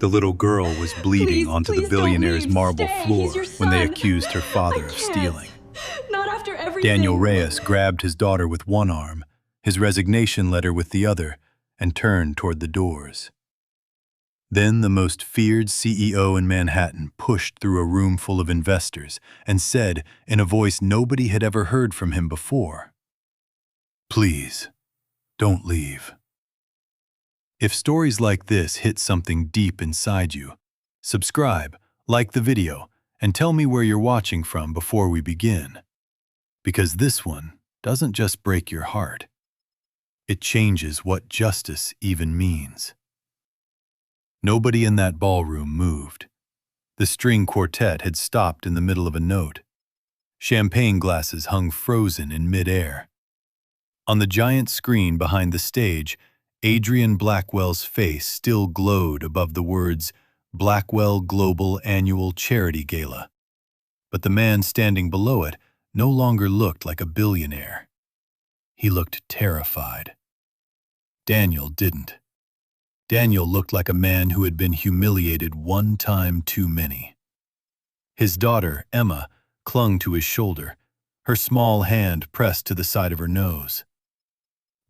The little girl was bleeding Please, onto the please don't billionaire's leave. marble Stay. floor He's your when they son. accused her father I of can't. stealing. Not after everything. Daniel Reyes grabbed his daughter with one arm, his resignation letter with the other, and turned toward the doors. Then the most feared CEO in Manhattan pushed through a room full of investors and said, in a voice nobody had ever heard from him before, "Please, don't leave." If stories like this hit something deep inside you, subscribe, like the video, and tell me where you're watching from before we begin. Because this one doesn't just break your heart. It changes what justice even means. Nobody in that ballroom moved. The string quartet had stopped in the middle of a note. Champagne glasses hung frozen in midair. On the giant screen behind the stage, Adrian Blackwell's face still glowed above the words Blackwell Global Annual Charity Gala. But the man standing below it no longer looked like a billionaire. He looked terrified. Daniel didn't. Daniel looked like a man who had been humiliated one time too many. His daughter, Emma, clung to his shoulder, her small hand pressed to the side of her nose.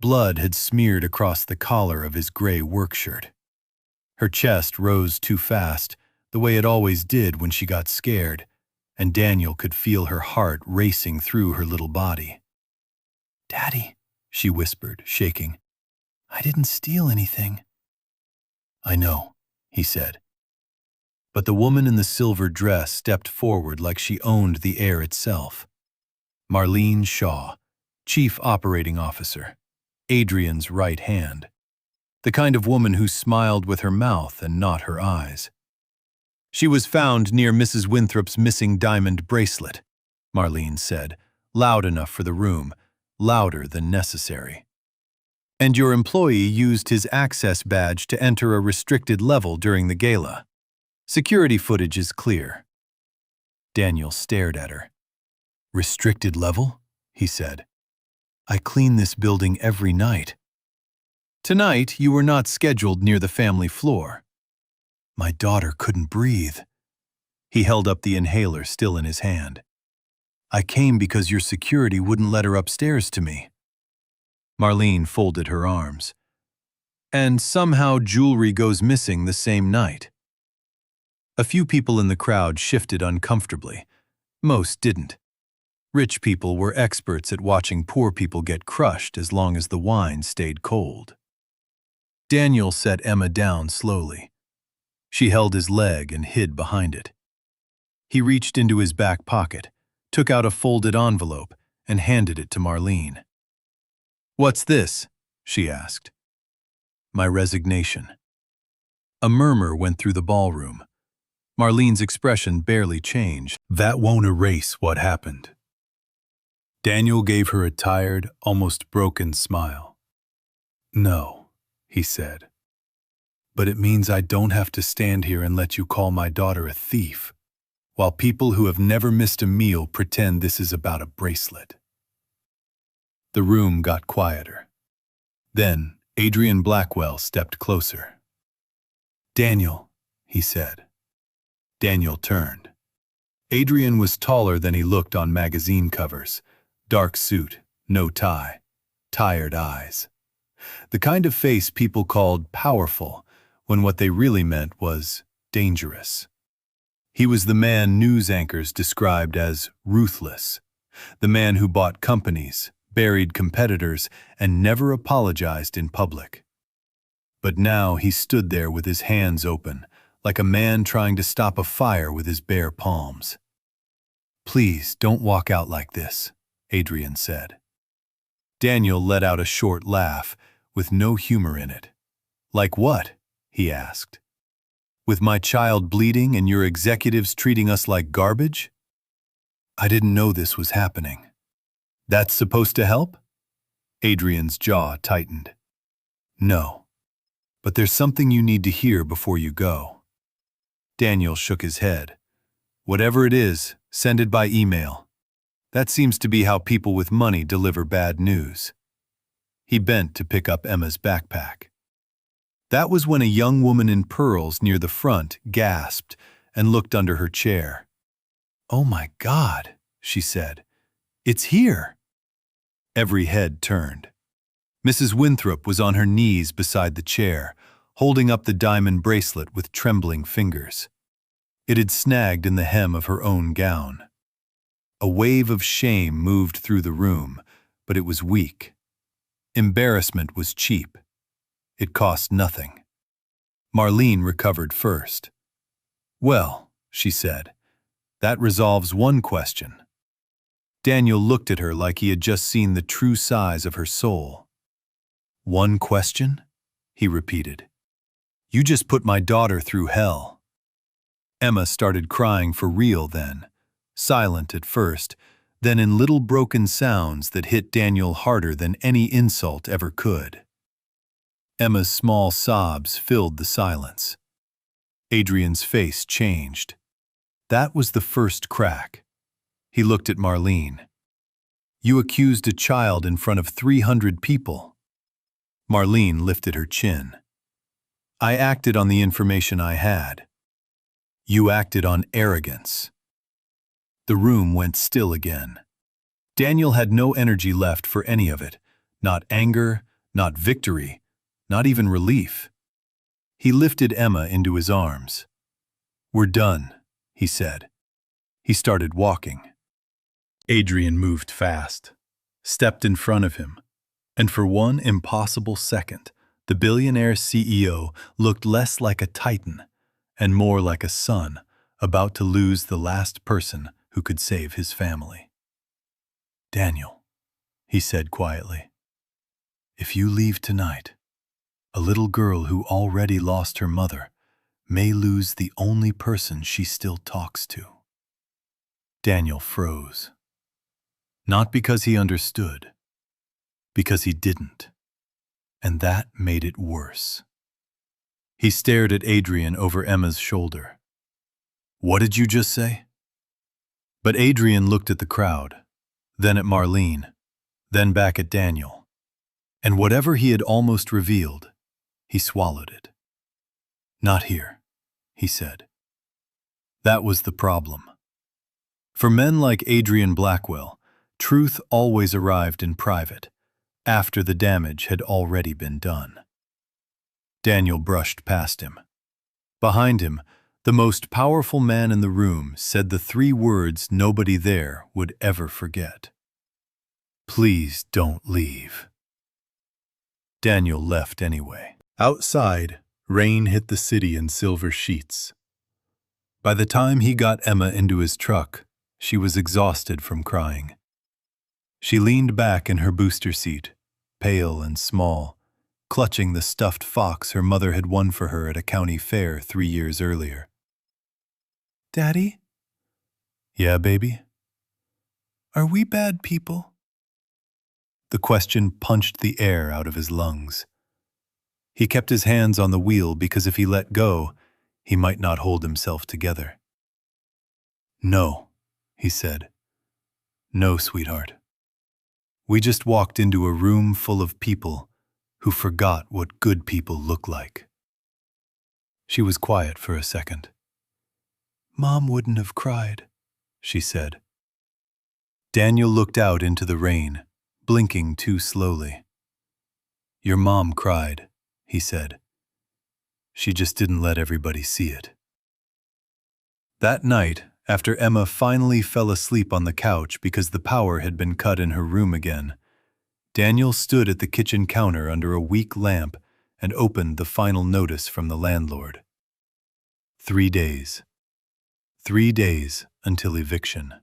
Blood had smeared across the collar of his gray work shirt. Her chest rose too fast, the way it always did when she got scared, and Daniel could feel her heart racing through her little body. "Daddy," she whispered, shaking, "I didn't steal anything." "I know," he said. But the woman in the silver dress stepped forward like she owned the air itself. Marlene Shaw, Chief Operating Officer, Adrian's right hand. The kind of woman who smiled with her mouth and not her eyes. "She was found near Mrs. Winthrop's missing diamond bracelet," Marlene said, loud enough for the room, louder than necessary. "And your employee used his access badge to enter a restricted level during the gala. Security footage is clear." Daniel stared at her. "Restricted level?" he said. "I clean this building every night." "Tonight, you were not scheduled near the family floor." "My daughter couldn't breathe." He held up the inhaler still in his hand. "I came because your security wouldn't let her upstairs to me." Marlene folded her arms. "And somehow jewelry goes missing the same night." A few people in the crowd shifted uncomfortably. Most didn't. Rich people were experts at watching poor people get crushed as long as the wine stayed cold. Daniel set Emma down slowly. She held his leg and hid behind it. He reached into his back pocket, took out a folded envelope, and handed it to Marlene. "What's this?" she asked. "My resignation." A murmur went through the ballroom. Marlene's expression barely changed. "That won't erase what happened." Daniel gave her a tired, almost broken smile. "No," he said. "But it means I don't have to stand here and let you call my daughter a thief, while people who have never missed a meal pretend this is about a bracelet." The room got quieter. Then Adrian Blackwell stepped closer. "Daniel," he said. Daniel turned. Adrian was taller than he looked on magazine covers. Dark suit, no tie, tired eyes. The kind of face people called powerful when what they really meant was dangerous. He was the man news anchors described as ruthless, the man who bought companies, buried competitors, and never apologized in public. But now he stood there with his hands open, like a man trying to stop a fire with his bare palms. "Please don't walk out like this," Adrian said. Daniel let out a short laugh, with no humor in it. "Like what?" he asked. "With my child bleeding and your executives treating us like garbage? I didn't know this was happening." "That's supposed to help?" Adrian's jaw tightened. "No, but there's something you need to hear before you go." Daniel shook his head. "Whatever it is, send it by email. That seems to be how people with money deliver bad news." He bent to pick up Emma's backpack. That was when a young woman in pearls near the front gasped and looked under her chair. "Oh my God," she said. "It's here." Every head turned. Mrs. Winthrop was on her knees beside the chair, holding up the diamond bracelet with trembling fingers. It had snagged in the hem of her own gown. A wave of shame moved through the room, but it was weak. Embarrassment was cheap. It cost nothing. Marlene recovered first. "Well," she said, "that resolves one question." Daniel looked at her like he had just seen the true size of her soul. "One question?" he repeated. "You just put my daughter through hell." Emma started crying for real then, silent at first, then in little broken sounds that hit Daniel harder than any insult ever could. Emma's small sobs filled the silence. Adrian's face changed. That was the first crack. He looked at Marlene. "You accused a child in front of 300 people. Marlene lifted her chin. "I acted on the information I had. You acted on arrogance." The room went still again. Daniel had no energy left for any of it, not anger, not victory, not even relief. He lifted Emma into his arms. "We're done," he said. He started walking. Adrian moved fast, stepped in front of him, and for one impossible second, the billionaire CEO looked less like a titan and more like a son about to lose the last person who could save his family. "Daniel," he said quietly, "if you leave tonight, a little girl who already lost her mother may lose the only person she still talks to." Daniel froze. Not because he understood, because he didn't. And that made it worse. He stared at Adrian over Emma's shoulder. "What did you just say?" But Adrian looked at the crowd, then at Marlene, then back at Daniel. And whatever he had almost revealed, he swallowed it. "Not here," he said. That was the problem. For men like Adrian Blackwell, truth always arrived in private, after the damage had already been done. Daniel brushed past him. Behind him, the most powerful man in the room said the 3 words nobody there would ever forget. "Please don't leave." Daniel left anyway. Outside, rain hit the city in silver sheets. By the time he got Emma into his truck, she was exhausted from crying. She leaned back in her booster seat, pale and small, clutching the stuffed fox her mother had won for her at a county fair 3 years earlier. "Daddy?" "Yeah, baby?" "Are we bad people?" The question punched the air out of his lungs. He kept his hands on the wheel because if he let go, he might not hold himself together. "No," he said. "No, sweetheart. We just walked into a room full of people who forgot what good people look like." She was quiet for a second. "Mom wouldn't have cried," she said. Daniel looked out into the rain, blinking too slowly. "Your mom cried," he said. "She just didn't let everybody see it." That night, after Emma finally fell asleep on the couch because the power had been cut in her room again, Daniel stood at the kitchen counter under a weak lamp and opened the final notice from the landlord. 3 days. 3 days until eviction.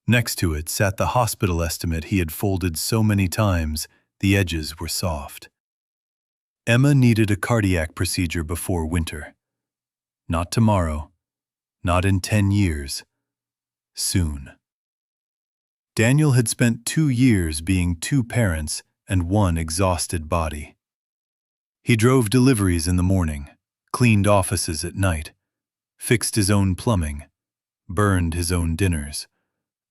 Next to it sat the hospital estimate he had folded so many times the edges were soft. Emma needed a cardiac procedure before winter. Not tomorrow. Not in 10 years. Soon. Daniel had spent 2 years being 2 parents and 1 exhausted body. He drove deliveries in the morning, cleaned offices at night, fixed his own plumbing, burned his own dinners,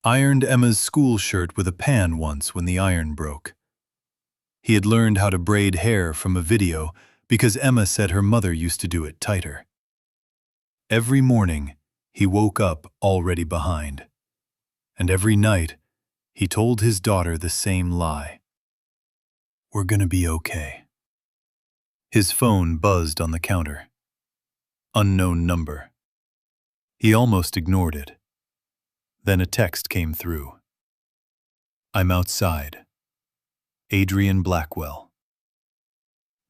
ironed Emma's school shirt with a pan once when the iron broke. He had learned how to braid hair from a video because Emma said her mother used to do it tighter. Every morning, he woke up already behind. And every night, he told his daughter the same lie. "We're gonna be okay." His phone buzzed on the counter. Unknown number. He almost ignored it. Then a text came through. "I'm outside. Adrian Blackwell."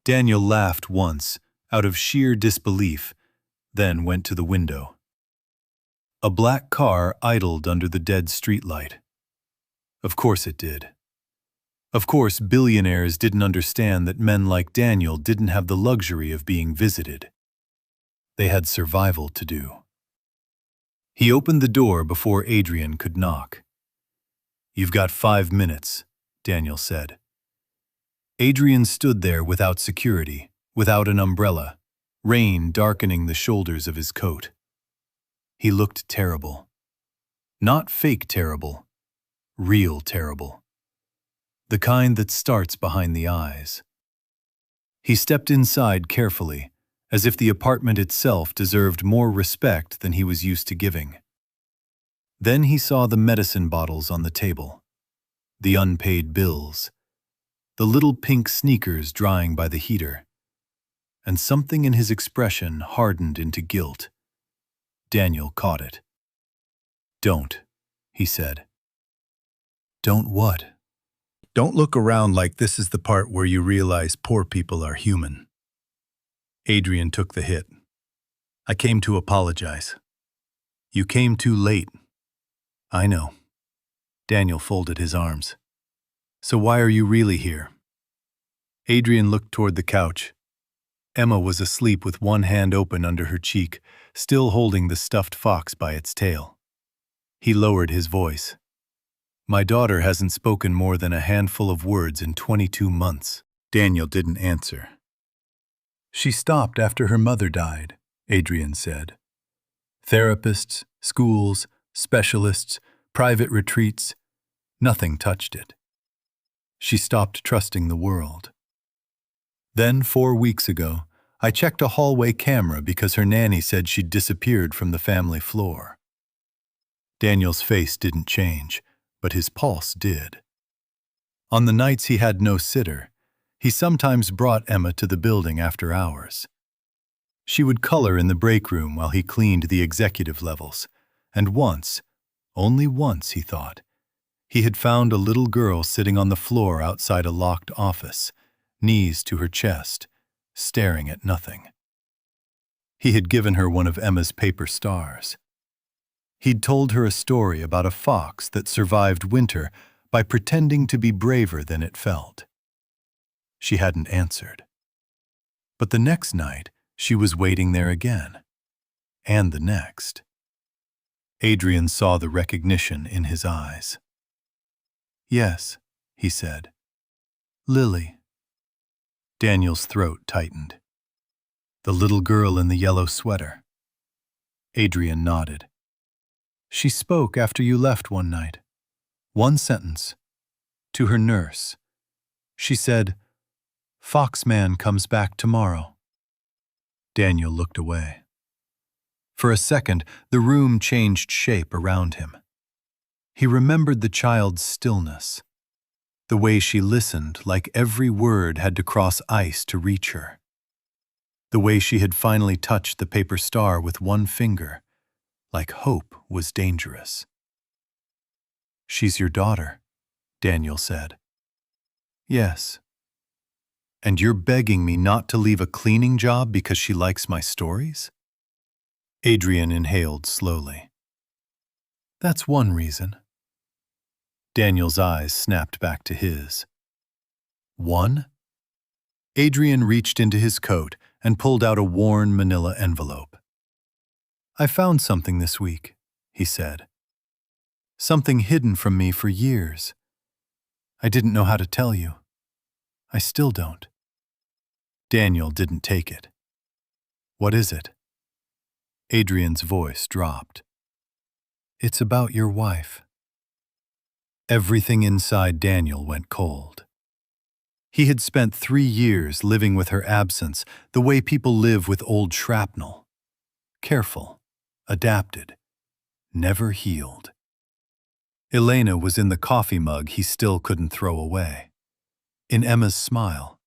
Daniel laughed once, out of sheer disbelief, then went to the window. A black car idled under the dead streetlight. Of course it did. Of course, billionaires didn't understand that men like Daniel didn't have the luxury of being visited. They had survival to do. He opened the door before Adrian could knock. "You've got 5 minutes," Daniel said. Adrian stood there without security, without an umbrella, rain darkening the shoulders of his coat. He looked terrible. Not fake terrible, real terrible. The kind that starts behind the eyes. He stepped inside carefully, as if the apartment itself deserved more respect than he was used to giving. Then he saw the medicine bottles on the table, the unpaid bills, the little pink sneakers drying by the heater, and something in his expression hardened into guilt. Daniel caught it. "Don't," he said. "Don't what?" "Don't look around like this is the part where you realize poor people are human." Adrian took the hit. "I came to apologize." "You came too late." "I know." Daniel folded his arms. "So why are you really here?" Adrian looked toward the couch. Emma was asleep with one hand open under her cheek, still holding the stuffed fox by its tail. He lowered his voice. "My daughter hasn't spoken more than a handful of words in 22 months. Daniel didn't answer. "She stopped after her mother died," Adrian said. "Therapists, schools, specialists, private retreats, nothing touched it. She stopped trusting the world. Then 4 weeks ago, I checked a hallway camera because her nanny said she'd disappeared from the family floor." Daniel's face didn't change, but his pulse did. On the nights he had no sitter, he sometimes brought Emma to the building after hours. She would color in the break room while he cleaned the executive levels, and once, only once, he thought, he had found a little girl sitting on the floor outside a locked office, knees to her chest, staring at nothing. He had given her one of Emma's paper stars. He'd told her a story about a fox that survived winter by pretending to be braver than it felt. She hadn't answered. But the next night, she was waiting there again. And the next. Adrian saw the recognition in his eyes. "Yes," he said. "Lily." Daniel's throat tightened. "The little girl in the yellow sweater." Adrian nodded. "She spoke after you left one night. One sentence. To her nurse. She said, 'Foxman comes back tomorrow.'" Daniel looked away. For a second, the room changed shape around him. He remembered the child's stillness, the way she listened like every word had to cross ice to reach her, the way she had finally touched the paper star with one finger, like hope was dangerous. "She's your daughter," Daniel said. "Yes." "And you're begging me not to leave a cleaning job because she likes my stories?" Adrian inhaled slowly. "That's one reason." Daniel's eyes snapped back to his. "One?" Adrian reached into his coat and pulled out a worn manila envelope. "I found something this week," he said. "Something hidden from me for years. I didn't know how to tell you. I still don't." Daniel didn't take it. "What is it?" Adrian's voice dropped. "It's about your wife." Everything inside Daniel went cold. He had spent 3 years living with her absence, the way people live with old shrapnel. Careful, adapted, never healed. Elena was in the coffee mug he still couldn't throw away. In Emma's smile.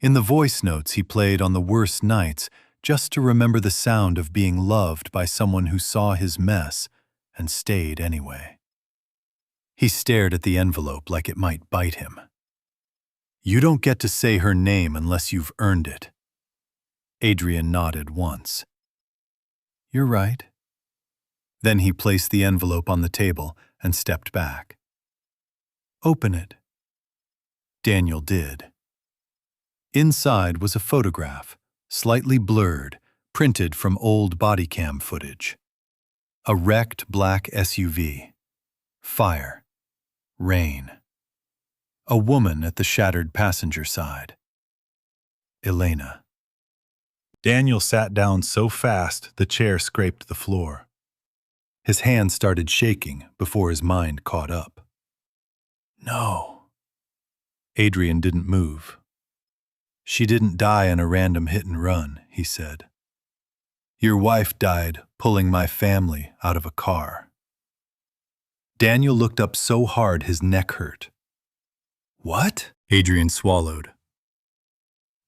In the voice notes he played on the worst nights just to remember the sound of being loved by someone who saw his mess and stayed anyway. He stared at the envelope like it might bite him. You don't get to say her name unless you've earned it. Adrian nodded once. You're right. Then he placed the envelope on the table and stepped back. Open it. Daniel did. Inside was a photograph, slightly blurred, printed from old body cam footage. A wrecked black SUV. Fire. Rain. A woman at the shattered passenger side. Elena. Daniel sat down so fast the chair scraped the floor. His hand started shaking before his mind caught up. No. Adrian didn't move. She didn't die in a random hit and run, he said. Your wife died pulling my family out of a car. Daniel looked up so hard his neck hurt. What? Adrian swallowed.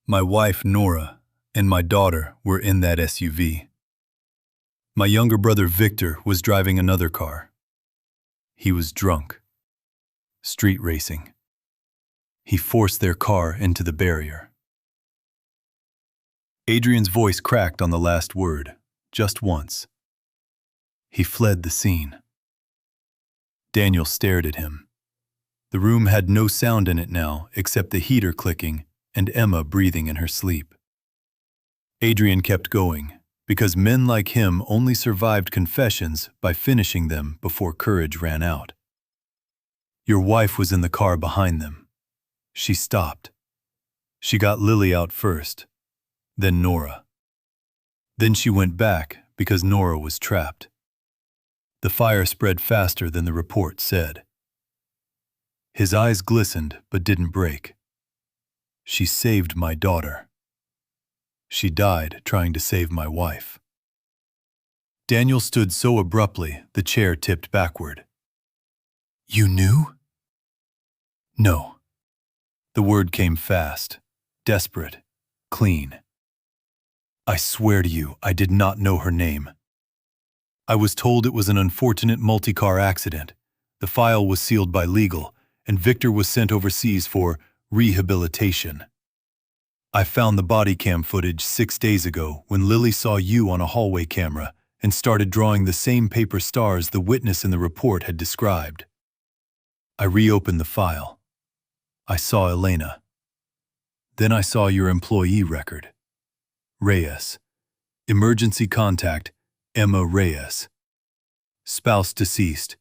My wife, Nora, and my daughter were in that SUV. My younger brother, Victor, was driving another car. He was drunk. Street racing. He forced their car into the barrier. Adrian's voice cracked on the last word, just once. He fled the scene. Daniel stared at him. The room had no sound in it now except the heater clicking and Emma breathing in her sleep. Adrian kept going, because men like him only survived confessions by finishing them before courage ran out. Your wife was in the car behind them. She stopped. She got Lily out first, then Nora. Then she went back because Nora was trapped. The fire spread faster than the report said. His eyes glistened but didn't break. She saved my daughter. She died trying to save my wife. Daniel stood so abruptly the chair tipped backward. You knew? No. The word came fast, desperate, clean. I swear to you, I did not know her name. I was told it was an unfortunate multi-car accident. The file was sealed by legal, and Victor was sent overseas for rehabilitation. I found the body cam footage 6 days ago when Lily saw you on a hallway camera and started drawing the same paper stars the witness in the report had described. I reopened the file. I saw Elena. Then I saw your employee record. Reyes. Emergency contact, Emma Reyes. Spouse deceased,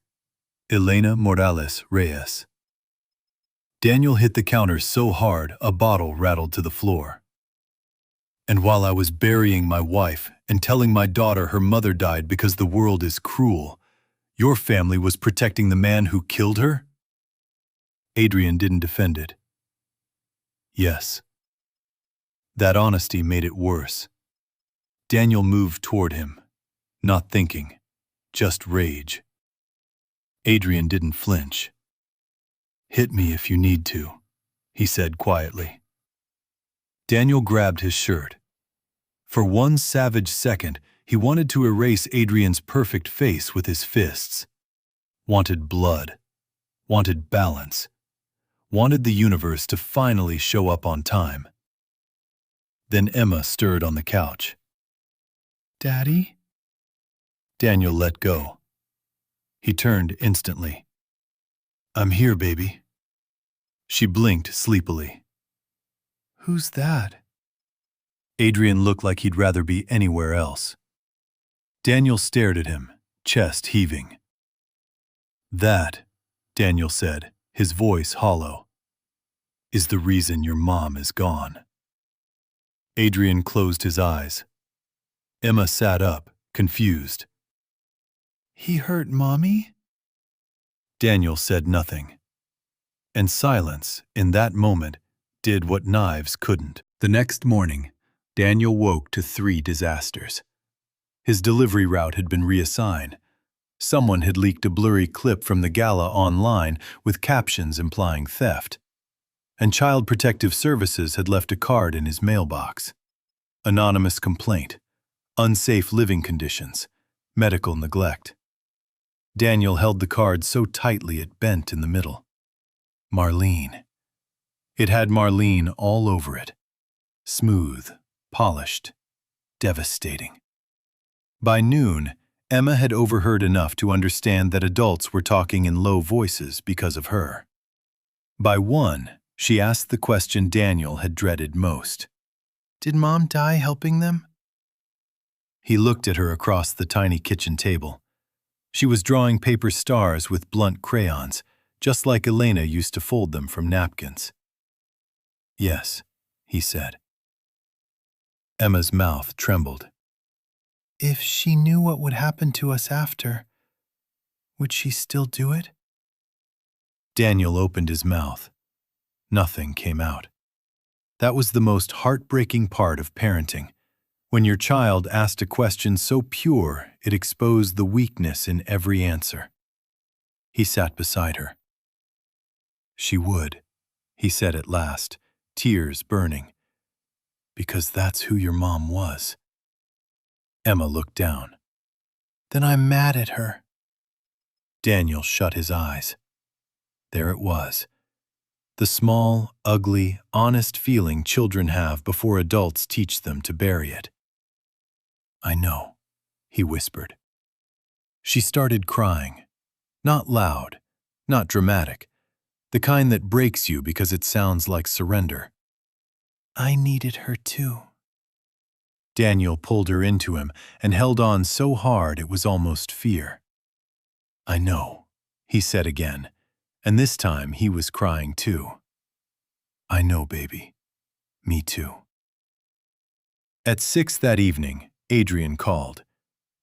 Elena Morales Reyes. Daniel hit the counter so hard a bottle rattled to the floor. And while I was burying my wife and telling my daughter her mother died because the world is cruel, your family was protecting the man who killed her? Adrian didn't defend it. Yes. That honesty made it worse. Daniel moved toward him, not thinking, just rage. Adrian didn't flinch. Hit me if you need to, he said quietly. Daniel grabbed his shirt. For one savage second, he wanted to erase Adrian's perfect face with his fists. Wanted blood. Wanted balance. Wanted the universe to finally show up on time. Then Emma stirred on the couch. Daddy? Daniel let go. He turned instantly. I'm here, baby. She blinked sleepily. Who's that? Adrian looked like he'd rather be anywhere else. Daniel stared at him, chest heaving. That, Daniel said, his voice hollow, is the reason your mom is gone. Adrian closed his eyes. Emma sat up, confused. He hurt Mommy? Daniel said nothing. And silence, in that moment, did what knives couldn't. The next morning, Daniel woke to 3 disasters. His delivery route had been reassigned. Someone had leaked a blurry clip from the gala online with captions implying theft. And Child Protective Services had left a card in his mailbox. Anonymous complaint, unsafe living conditions, medical neglect. Daniel held the card so tightly it bent in the middle. Marlene. It had Marlene all over it. Smooth, polished, devastating. By noon, Emma had overheard enough to understand that adults were talking in low voices because of her. By 1, she asked the question Daniel had dreaded most. Did Mom die helping them? He looked at her across the tiny kitchen table. She was drawing paper stars with blunt crayons, just like Elena used to fold them from napkins. Yes, he said. Emma's mouth trembled. If she knew what would happen to us after, would she still do it? Daniel opened his mouth. Nothing came out. That was the most heartbreaking part of parenting, when your child asked a question so pure it exposed the weakness in every answer. He sat beside her. She would, he said at last, tears burning. Because that's who your mom was. Emma looked down. Then I'm mad at her. Daniel shut his eyes. There it was. The small, ugly, honest feeling children have before adults teach them to bury it. I know, he whispered. She started crying. Not loud, not dramatic, the kind that breaks you because it sounds like surrender. I needed her too. Daniel pulled her into him and held on so hard it was almost fear. I know, he said again, and this time he was crying too. I know, baby. Me too. At 6 that evening, Adrian called.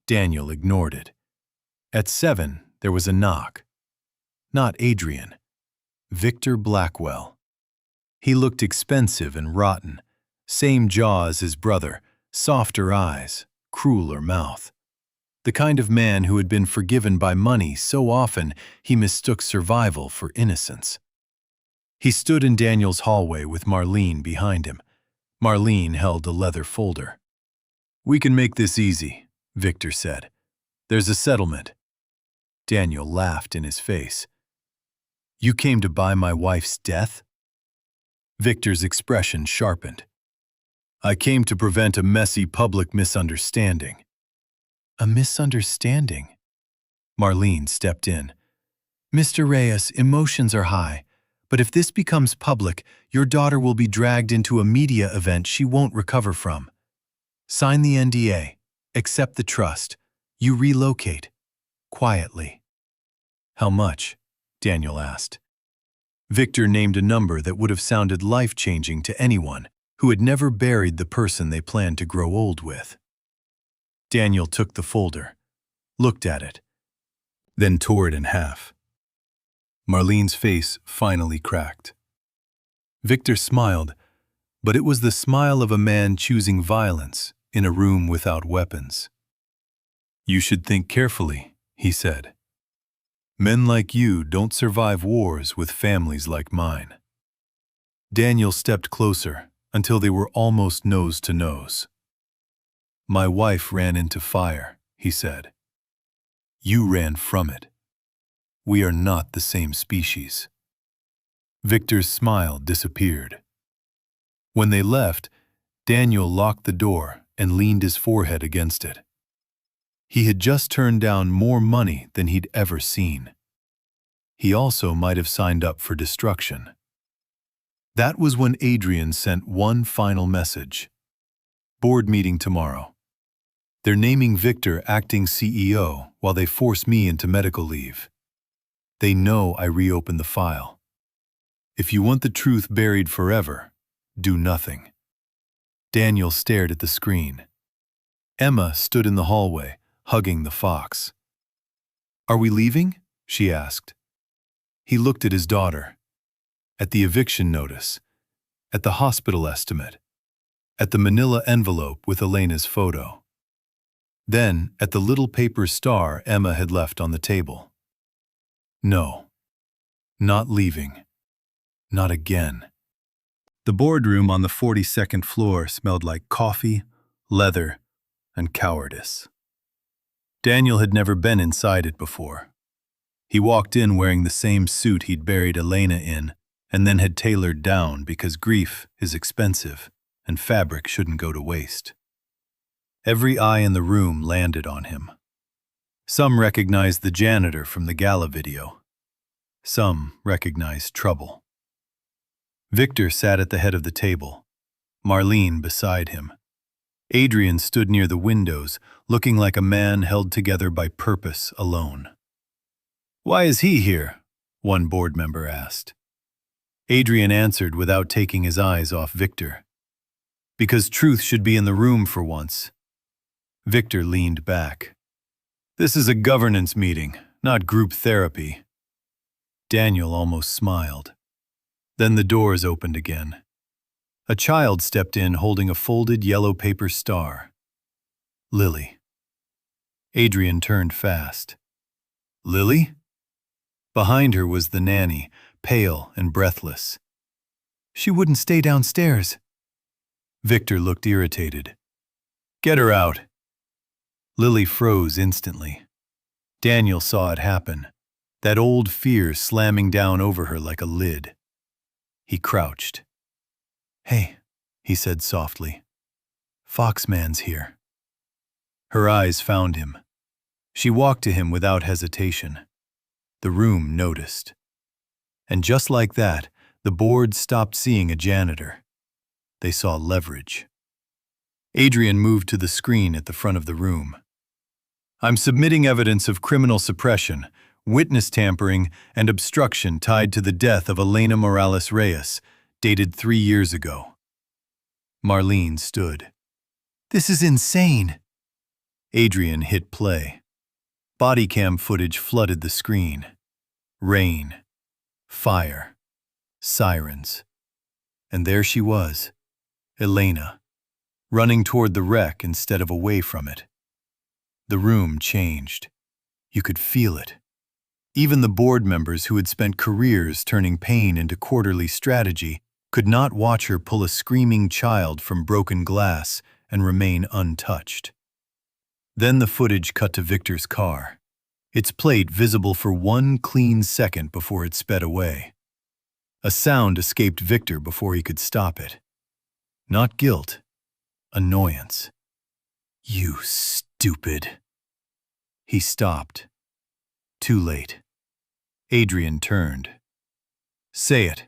Daniel ignored it. At 7, there was a knock. Not Adrian. Victor Blackwell. He looked expensive and rotten. Same jaw as his brother, softer eyes, crueler mouth. The kind of man who had been forgiven by money so often he mistook survival for innocence. He stood in Daniel's hallway with Marlene behind him. Marlene held a leather folder. We can make this easy, Victor said. There's a settlement. Daniel laughed in his face. You came to buy my wife's death? Victor's expression sharpened. I came to prevent a messy public misunderstanding. A misunderstanding? Marlene stepped in. Mr. Reyes, emotions are high, but if this becomes public, your daughter will be dragged into a media event she won't recover from. Sign the NDA. Accept the trust. You relocate. Quietly. How much? Daniel asked. Victor named a number that would have sounded life-changing to anyone who had never buried the person they planned to grow old with. Daniel took the folder, looked at it, then tore it in half. Marlene's face finally cracked. Victor smiled, but it was the smile of a man choosing violence in a room without weapons. You should think carefully, he said. Men like you don't survive wars with families like mine. Daniel stepped closer until they were almost nose to nose. My wife ran into fire, he said. You ran from it. We are not the same species. Victor's smile disappeared. When they left, Daniel locked the door and leaned his forehead against it. He had just turned down more money than he'd ever seen. He also might have signed up for destruction. That was when Adrian sent one final message. Board meeting tomorrow. They're naming Victor acting CEO while they force me into medical leave. They know I reopened the file. If you want the truth buried forever, do nothing. Daniel stared at the screen. Emma stood in the hallway, hugging the fox. Are we leaving? She asked. He looked at his daughter, at the eviction notice, at the hospital estimate, at the manila envelope with Elena's photo. Then at the little paper star Emma had left on the table. No, not leaving. Not again. The boardroom on the 42nd floor smelled like coffee, leather, and cowardice. Daniel had never been inside it before. He walked in wearing the same suit he'd buried Elena in, and then had tailored down because grief is expensive and fabric shouldn't go to waste. Every eye in the room landed on him. Some recognized the janitor from the gala video. Some recognized trouble. Victor sat at the head of the table, Marlene beside him. Adrian stood near the windows, looking like a man held together by purpose alone. "Why is he here?" one board member asked. Adrian answered without taking his eyes off Victor. "Because truth should be in the room for once." Victor leaned back. "This is a governance meeting, not group therapy." Daniel almost smiled. Then the doors opened again. A child stepped in holding a folded yellow paper star. Lily. Adrian turned fast. "Lily?" Behind her was the nanny, pale and breathless. "She wouldn't stay downstairs." Victor looked irritated. "Get her out." Lily froze instantly. Daniel saw it happen, that old fear slamming down over her like a lid. He crouched. "Hey," he said softly. "Foxman's here." Her eyes found him. She walked to him without hesitation. The room noticed. And just like that, the board stopped seeing a janitor. They saw leverage. Adrian moved to the screen at the front of the room. "I'm submitting evidence of criminal suppression, witness tampering, and obstruction tied to the death of Elena Morales Reyes, dated 3 years ago." Marlene stood. "This is insane." Adrian hit play. Body cam footage flooded the screen. Rain, fire, sirens. And there she was, Elena, running toward the wreck instead of away from it. The room changed. You could feel it. Even the board members who had spent careers turning pain into quarterly strategy could not watch her pull a screaming child from broken glass and remain untouched. Then the footage cut to Victor's car, its plate visible for 1 clean second before it sped away. A sound escaped Victor before he could stop it. Not guilt, annoyance. "You stupid." He stopped. Too late. Adrian turned. "Say it."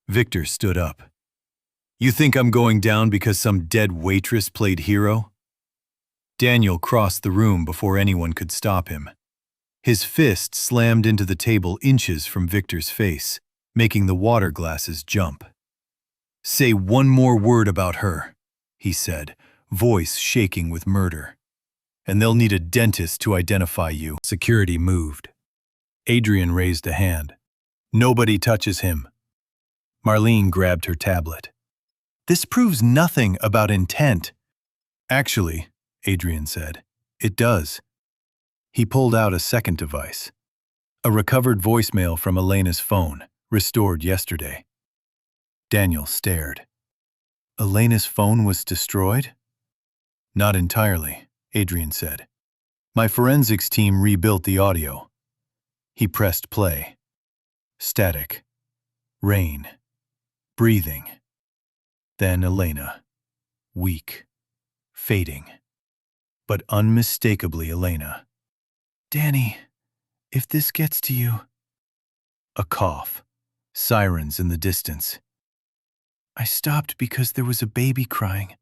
Victor stood up. "You think I'm going down because some dead waitress played hero?" Daniel crossed the room before anyone could stop him. His fist slammed into the table inches from Victor's face, making the water glasses jump. "Say one more word about her," he said, voice shaking with murder. "And they'll need a dentist to identify you." Security moved. Adrian raised a hand. "Nobody touches him." Marlene grabbed her tablet. "This proves nothing about intent." "Actually," Adrian said, "it does." He pulled out a second device. A recovered voicemail from Elena's phone, restored yesterday. Daniel stared. Elena's phone was destroyed? "Not entirely," Adrian said. "My forensics team rebuilt the audio." He pressed play. Static. Rain. Breathing. Then Elena. Weak. Fading. But unmistakably Elena. "Danny, if this gets to you." A cough. Sirens in the distance. "I stopped because there was a baby crying.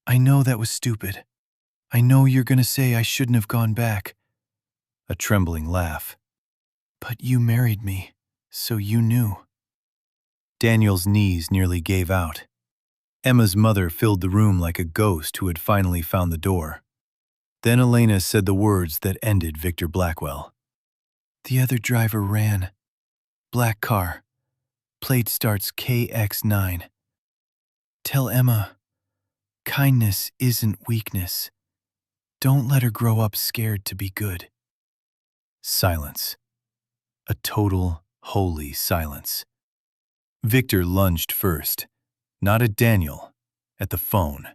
I know that was stupid. I know you're going to say I shouldn't have gone back." A trembling laugh. "But you married me, so you knew." Daniel's knees nearly gave out. Emma's mother filled the room like a ghost who had finally found the door. Then Elena said the words that ended Victor Blackwell. "The other driver ran. Black car. Plate starts KX9. Tell Emma, kindness isn't weakness. Don't let her grow up scared to be good. Silence. A total, holy silence. Victor lunged first, not at Daniel, at the phone,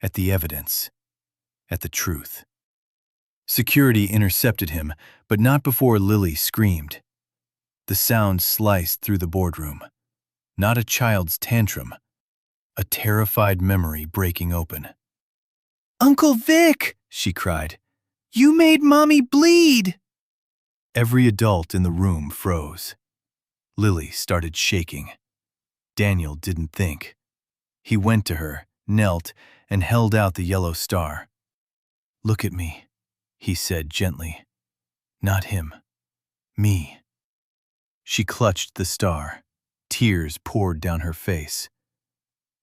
at the evidence, at the truth. Security intercepted him, but not before Lily screamed. The sound sliced through the boardroom. Not a child's tantrum, a terrified memory breaking open. "Uncle Vic!" she cried. "You made Mommy bleed!" Every adult in the room froze. Lily started shaking. Daniel didn't think. He went to her, knelt, and held out the yellow star. "Look at me," he said gently. "Not him. Me." She clutched the star. Tears poured down her face.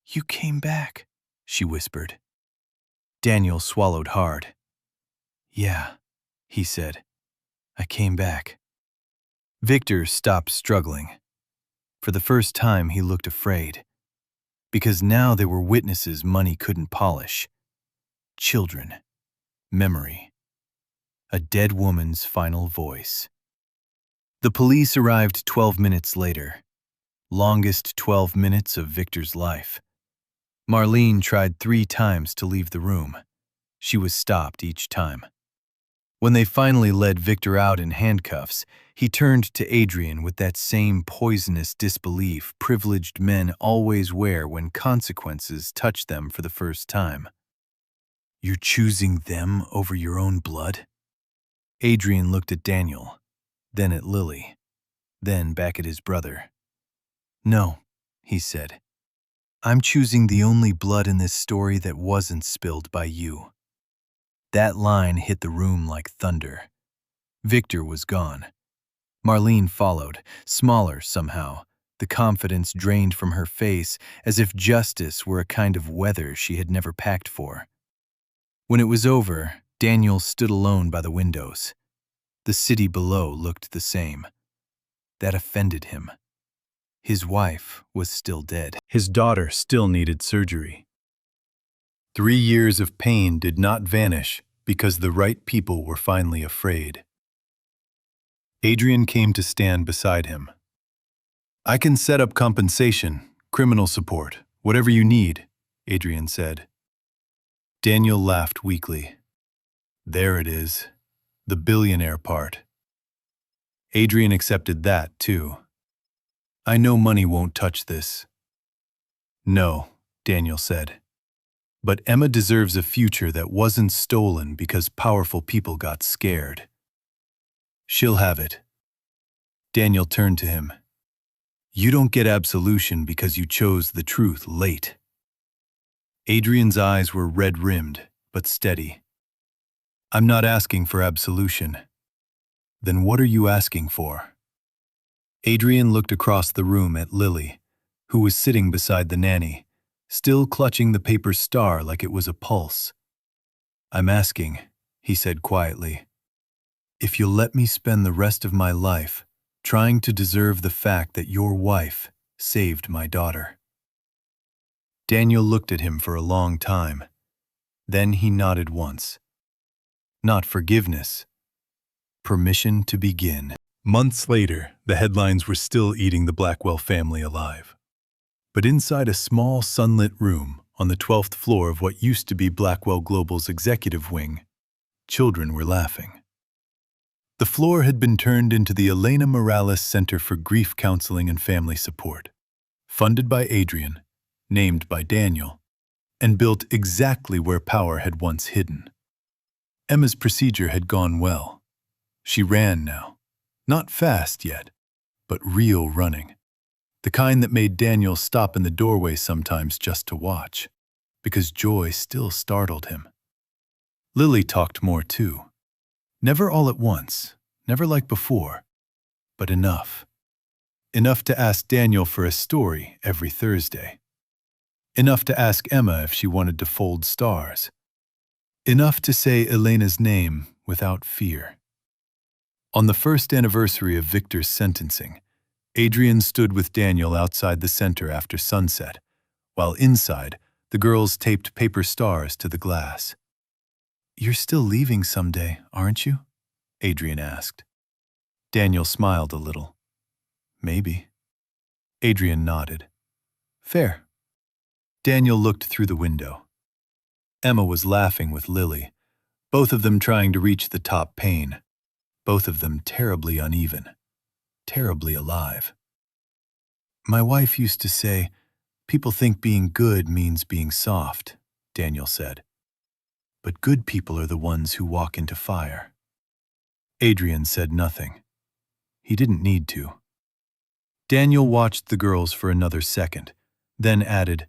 "You came back," she whispered. Daniel swallowed hard. "Yeah," he said. "I came back." Victor stopped struggling. For the first time, he looked afraid. Because now there were witnesses money couldn't polish. Children. Memory. A dead woman's final voice. The police arrived 12 minutes later. Longest 12 minutes of Victor's life. Marlene tried 3 times to leave the room. She was stopped each time. When they finally led Victor out in handcuffs, he turned to Adrian with that same poisonous disbelief privileged men always wear when consequences touch them for the first time. "You're choosing them over your own blood?" Adrian looked at Daniel, then at Lily, then back at his brother. "No," he said. "I'm choosing the only blood in this story that wasn't spilled by you." That line hit the room like thunder. Victor was gone. Marlene followed, smaller somehow, the confidence drained from her face as if justice were a kind of weather she had never packed for. When it was over, Daniel stood alone by the windows. The city below looked the same. That offended him. His wife was still dead. His daughter still needed surgery. 3 years of pain did not vanish because the right people were finally afraid. Adrian came to stand beside him. "I can set up compensation, criminal support, whatever you need," Adrian said. Daniel laughed weakly. "There it is, the billionaire part." Adrian accepted that, too. "I know money won't touch this." "No," Daniel said. "But Emma deserves a future that wasn't stolen because powerful people got scared. She'll have it." Daniel turned to him. "You don't get absolution because you chose the truth late." Adrian's eyes were red-rimmed, but steady. "I'm not asking for absolution." "Then what are you asking for?" Adrian looked across the room at Lily, who was sitting beside the nanny, still clutching the paper star like it was a pulse. "I'm asking," he said quietly, "if you'll let me spend the rest of my life trying to deserve the fact that your wife saved my daughter." Daniel looked at him for a long time. Then he nodded once. Not forgiveness. Permission to begin. Months later, the headlines were still eating the Blackwell family alive. But inside a small sunlit room on the 12th floor of what used to be Blackwell Global's executive wing, children were laughing. The floor had been turned into the Elena Morales Center for Grief Counseling and Family Support, funded by Adrian, named by Daniel, and built exactly where power had once hidden. Emma's procedure had gone well. She ran now. Not fast yet, but real running. The kind that made Daniel stop in the doorway sometimes just to watch, because joy still startled him. Lily talked more too. Never all at once, never like before, but enough. Enough to ask Daniel for a story every Thursday. Enough to ask Emma if she wanted to fold stars. Enough to say Elena's name without fear. On the first anniversary of Victor's sentencing, Adrian stood with Daniel outside the center after sunset, while inside, the girls taped paper stars to the glass. "You're still leaving someday, aren't you?" Adrian asked. Daniel smiled a little. "Maybe." Adrian nodded. "Fair." Daniel looked through the window. Emma was laughing with Lily, both of them trying to reach the top pane, both of them terribly uneven, terribly alive. "My wife used to say, people think being good means being soft," Daniel said. "But good people are the ones who walk into fire." Adrian said nothing. He didn't need to. Daniel watched the girls for another second, then added,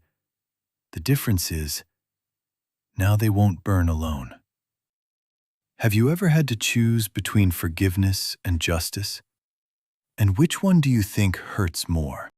"The difference is, now they won't burn alone." Have you ever had to choose between forgiveness and justice? And which one do you think hurts more?